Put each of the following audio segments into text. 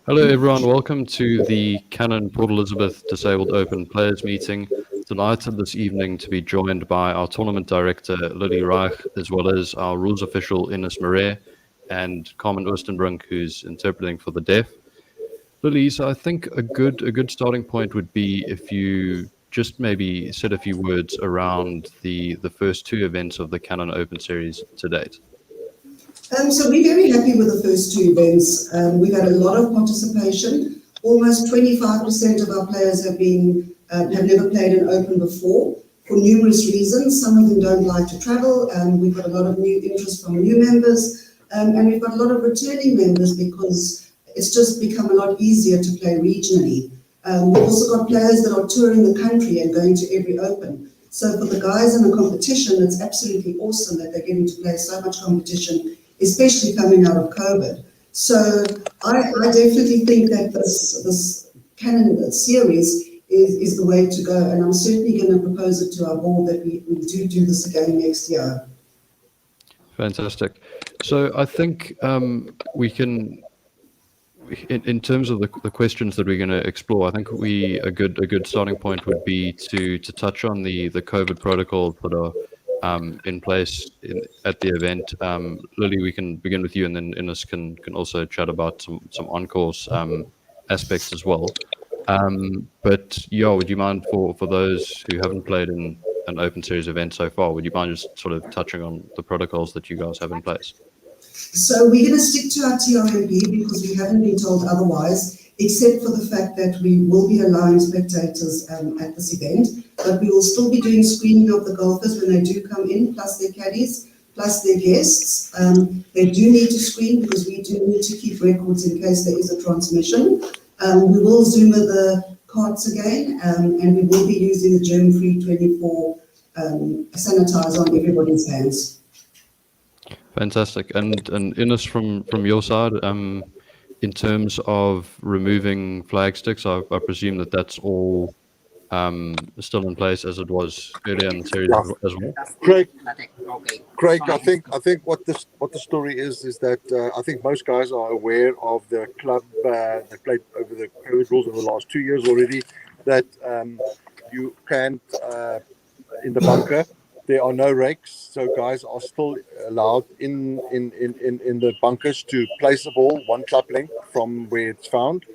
Hello, everyone. Welcome to the Canon Port Elizabeth Disabled Open Players Meeting. Delighted this evening to be joined by our tournament director, Reich, as well as our rules official, Inus Marais, and Carmen Oostenbrink, who's interpreting for the deaf. Lily, so I think a good starting point would be if you just maybe said a few words around the first two events of the Canon Open series to date. So we're very happy with the first two events. We've had a lot of participation. Almost 25% of our players have never played an Open before for numerous reasons. Some of them don't like to travel. We've got a lot of new interest from new members, and we've got a lot of returning members because it's just become a lot easier to play regionally. We've also got players that are touring the country and going to every Open. So for the guys in the competition, it's absolutely awesome that they're getting to play so much competition, especially coming out of COVID. So I definitely think that this Canon series is the way to go, and I'm certainly going to propose it to our board that we do this again next year. Fantastic. So I think we can, in terms of the questions that we're going to explore, I think a good starting point would be to touch on the COVID protocols that are in place at the event. Lily, we can begin with you, and then Inus can also chat about some on-course aspects as well. But yeah, would you mind for those who haven't played in an Open Series event so far, would you mind just sort of touching on the protocols that you guys have in place? So we're going to stick to our TRMP because we haven't been told otherwise, except for the fact that we will be allowing spectators at this event, but we will still be doing screening of the golfers when they do come in, plus their caddies, plus their guests. They do need to screen because we do need to keep records in case there is a transmission. We will Zoom the carts again, and we will be using the germ-free 24 sanitizer on everybody's hands. Fantastic. And Inus, from your side, in terms of removing flag sticks, I presume that's all still in place as it was earlier in the series as well. Craig, I think what the story is that I think most guys are aware of the club that played over the COVID rules over the last 2 years already. That you can't in the bunker. There are no rakes, so guys are still allowed in the bunkers to place a ball 1 club length from where it's found.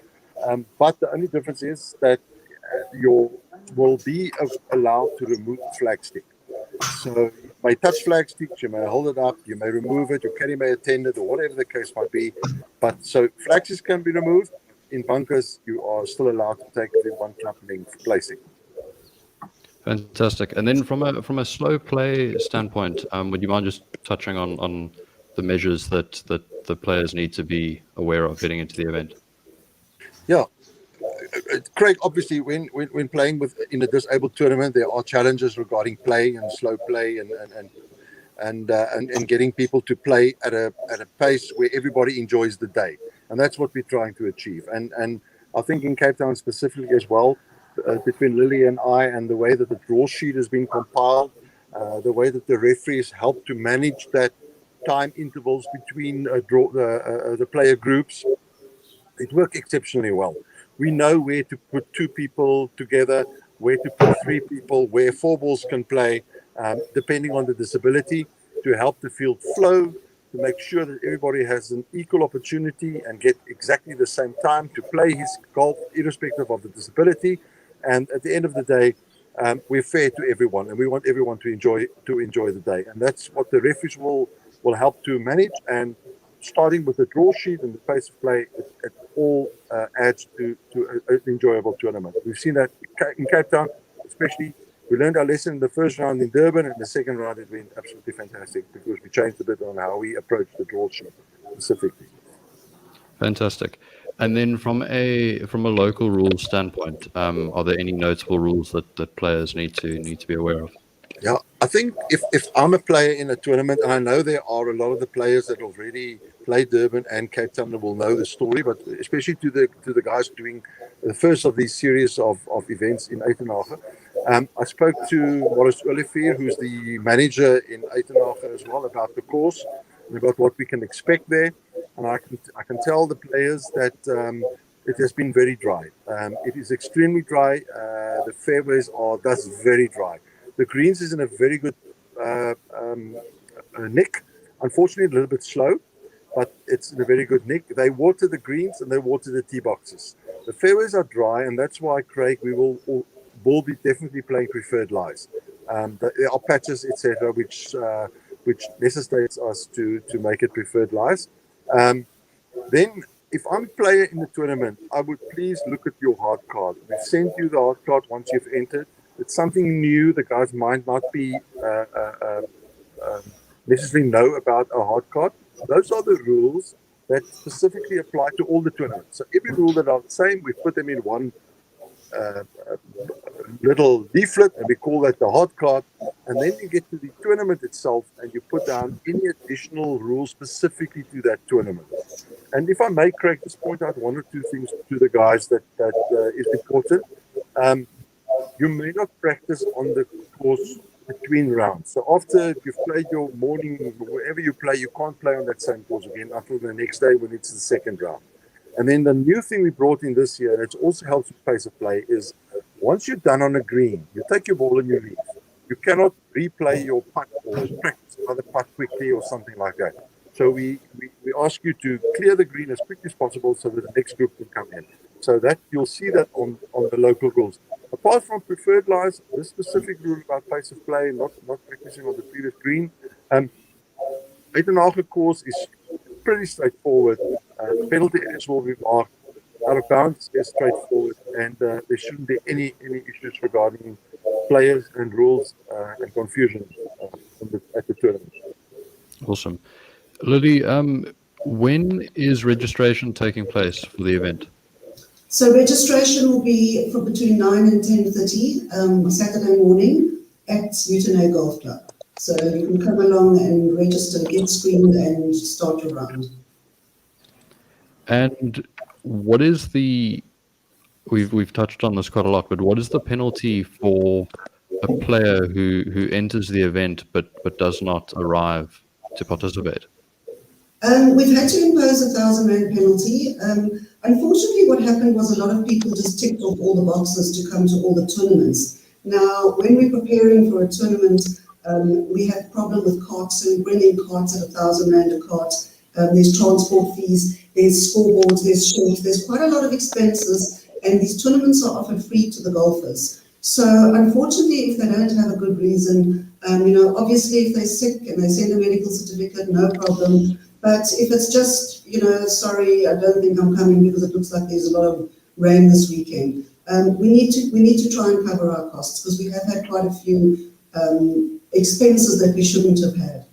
But the only difference is that you will be allowed to remove the flag stick. So you may touch flag sticks, you may hold it up, you may remove it, your caddy may attend it, or whatever the case might be. But so flag sticks can be removed. In bunkers, you are still allowed to take the 1 club length placing. Fantastic. And then from a slow play standpoint, would you mind just touching on the measures that the players need to be aware of heading into the event? Yeah. Craig, obviously, when playing in a disabled tournament, there are challenges regarding play and slow play and getting people to play at a pace where everybody enjoys the day, and that's what we're trying to achieve. And I think in Cape Town specifically as well, between Lily and I, and the way that the draw sheet has been compiled, the way that the referees help to manage that time intervals between the player groups, it worked exceptionally well. We know where to put 2 people together, where to put 3 people, where 4 balls can play, depending on the disability, to help the field flow, to make sure that everybody has an equal opportunity and get exactly the same time to play his golf, irrespective of the disability. And at the end of the day, we're fair to everyone, and we want everyone to enjoy the day. And that's what the referees will help to manage. And starting with the draw sheet and the pace of play, it all adds to an enjoyable tournament. We've seen that in Cape Town, especially. We learned our lesson in the first round in Durban, and the second round has been absolutely fantastic because we changed a bit on how we approach the draw sheet specifically. Fantastic. And then from a local rules standpoint, are there any notable rules that players need to be aware of? Yeah, I think if I'm a player in a tournament, and I know there are a lot of the players that already played Durban and Cape Town that will know the story, but especially to the guys doing the first of these series of events in Uitenhage. I spoke to Marais, who's the manager in Uitenhage as well, about the course and about what we can expect there. and I can tell the players that it has been very dry. It is extremely dry. The fairways are thus very dry. The greens is in a very good nick. Unfortunately, a little bit slow, but it's in a very good nick. They water the greens and they water the tee boxes. The fairways are dry, and that's why, Craig, we will be definitely playing preferred lies. There are patches, etc., which necessitates us to make it preferred lies. Then, if I'm a player in the tournament, I would please look at your hard card. We've sent you the hard card once you've entered. It's something new. The guys might not be necessarily know about a hard card. Those are the rules that specifically apply to all the tournaments. So every rule that are the same, we put them in one little leaflet, and we call that the hard card. And then you get to the tournament itself, and you put down any additional rules specifically to that tournament. And if I may, Craig, just point out one or two things to the guys that is important. You may not practice on the course between rounds. So after you've played your morning, wherever you play, you can't play on that same course again until the next day when it's the second round. And then the new thing we brought in this year, and it also helps with pace of play, is once you're done on a green, you take your ball and you leave. You cannot replay your putt or practice another putt quickly or something like that. So we ask you to clear the green as quickly as possible so that the next group can come in. So that you'll see that on the local rules. Apart from preferred lies, this specific rule about pace of play, not practicing on the previous green, Uitenhage course is pretty straightforward. The penalty areas will be marked. Out of bounds is straightforward, and there shouldn't be any issues regarding players and rules and confusion at the tournament. Awesome. Lily, when is registration taking place for the event? So registration will be for between 9 and 10:30 Saturday morning at Uitenhage Golf Club. So you can come along and register, get screened, and start your round. And what is we've touched on this quite a lot, but what is the penalty for a player who enters the event but does not arrive to participate? We've had to impose a R1,000 penalty. Unfortunately, what happened was a lot of people just ticked off all the boxes to come to all the tournaments. Now, when we're preparing for a tournament, we have a problem with carts, so we bring in carts at R1,000 a cart. There's transport fees, there's scoreboards, there's shorts, there's quite a lot of expenses, and these tournaments are often free to the golfers. So unfortunately, if they don't have a good reason, obviously if they're sick and they send a medical certificate, no problem. But if it's just, sorry, I don't think I'm coming because it looks like there's a lot of rain this weekend, we need to try and cover our costs, because we have had quite a few expenses that we shouldn't have had.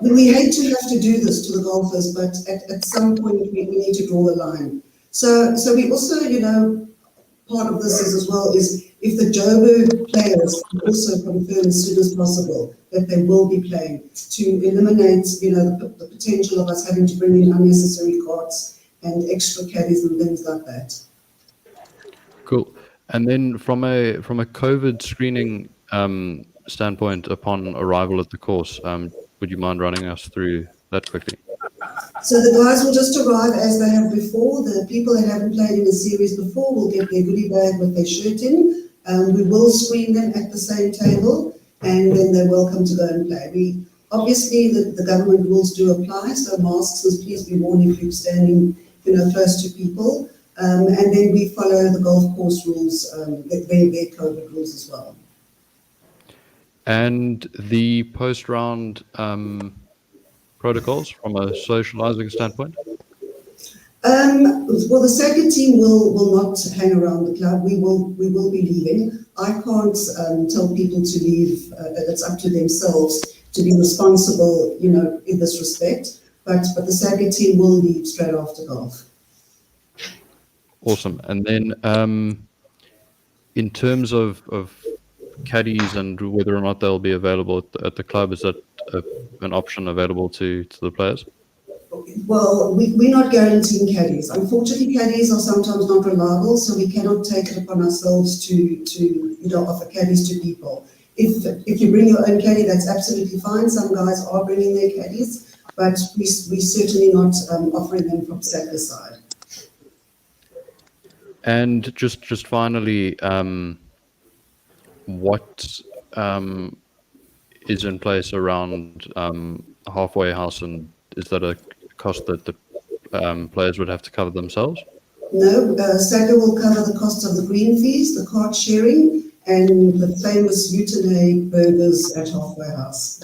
We hate to have to do this to the golfers, but at some point we need to draw the line. So we also, part of this is as well is if the Joburg players can also confirm as soon as possible that they will be playing, to eliminate, the potential of us having to bring in unnecessary carts and extra caddies and things like that. Cool. And then from a COVID screening standpoint upon arrival at the course, would you mind running us through that quickly? So the guys will just arrive as they have before. The people that haven't played in a series before will get their goodie bag with their shirt in. We will screen them at the same table, and then they're welcome to go and play. Obviously, the government rules do apply, so masks must please be worn if you're standing, close to people. And then we follow the golf course rules, their COVID rules as well. And the post-round protocols from a socializing standpoint? Well, the second team will not hang around the club. We will be leaving. I can't tell people to leave. It's up to themselves to be responsible, in this respect. But the second team will leave straight after golf. Awesome. And then in terms of caddies and whether or not they'll be available at the club, is that an option available to the players? Well, we're not guaranteeing caddies. Unfortunately, caddies are sometimes not reliable, so we cannot take it upon ourselves to offer caddies to people. If you bring your own caddy, that's absolutely fine. Some guys are bringing their caddies. but we're certainly not offering them from SACA side. And just finally, what is in place around halfway house, and is that a cost that the players would have to cover themselves? No, SACA will cover the cost of the green fees, the cart sharing, and the famous Uitenhage burgers at halfway house.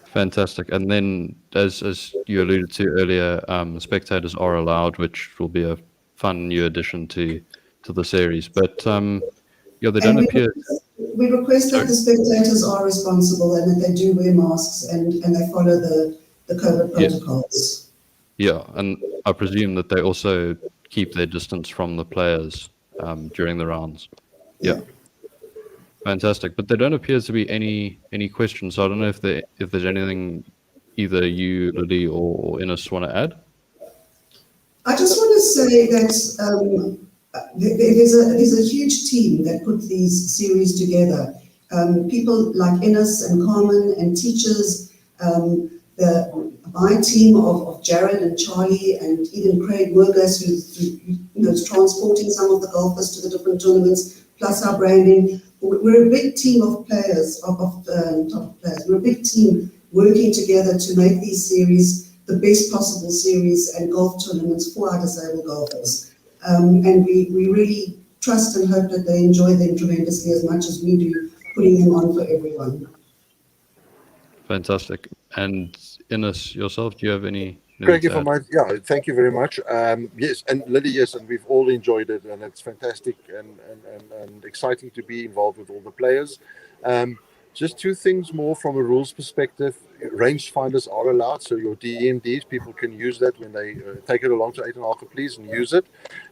Fantastic. And then, as you alluded to earlier, spectators are allowed, which will be a fun new addition to the series. But yeah, they don't appear. We request that the spectators are responsible and that they do wear masks and they follow the COVID protocols. Yeah, and I presume that they also keep their distance from the players during the rounds. Yeah. Fantastic. But there don't appear to be any questions. So I don't know if there's anything either you, Lily, or Inus want to add. I just want to say that there's a huge team that put these series together. People like Inus and Carmen and teachers, my team of Jared and Charlie and even Craig Murgas, who's transporting some of the golfers to the different tournaments, plus our branding. We're a big team of players, top players. We're a big team working together to make these series the best possible series and golf tournaments for our disabled golfers. And we really trust and hope that they enjoy them tremendously as much as we do, putting them on for everyone. Fantastic. And Inus, yourself, do you have any? Thank you thank you very much. Yes, and Lily, yes, and we've all enjoyed it, and it's fantastic and exciting to be involved with all the players. Just two things more from a rules perspective. Rangefinders are allowed, so your DMDs, people can use that when they take it along to Uitenhage, please, and use it.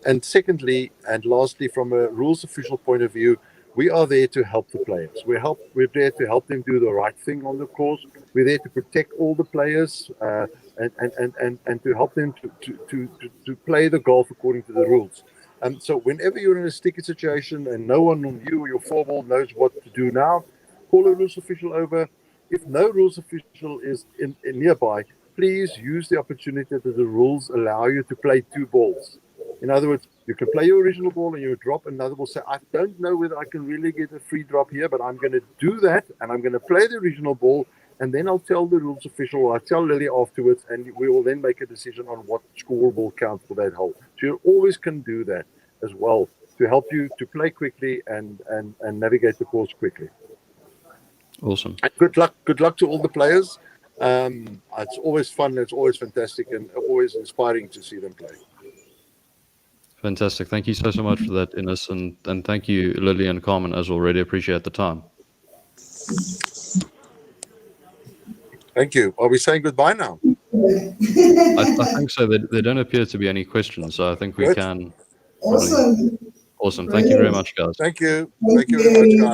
And secondly, and lastly, from a rules official point of view, we are there to help the players. We're there to help them do the right thing on the course. We're there to protect all the players and to help them to play the golf according to the rules. So whenever you're in a sticky situation and no one on you or your four-ball knows what to do now, call a rules official over. If no rules official is in nearby, please use the opportunity that the rules allow you to play two balls. In other words, you can play your original ball and you drop another ball. Say, I don't know whether I can really get a free drop here, but I'm going to do that and I'm going to play the original ball, and then I'll tell the rules official, or I'll tell Lily afterwards, and we will then make a decision on what score will count for that hole. So you always can do that as well to help you to play quickly and navigate the course quickly. Awesome. And good luck to all the players. It's always fun, it's always fantastic, and always inspiring to see them play. Fantastic. Thank you so much for that, Inus, and thank you, Lily and Carmen, as already. Appreciate the time. Thank you. Are we saying goodbye now? I think so. There don't appear to be any questions, so I think we can. Awesome. Awesome. Thank you very much, guys. Thank you. Thank you very much, guys.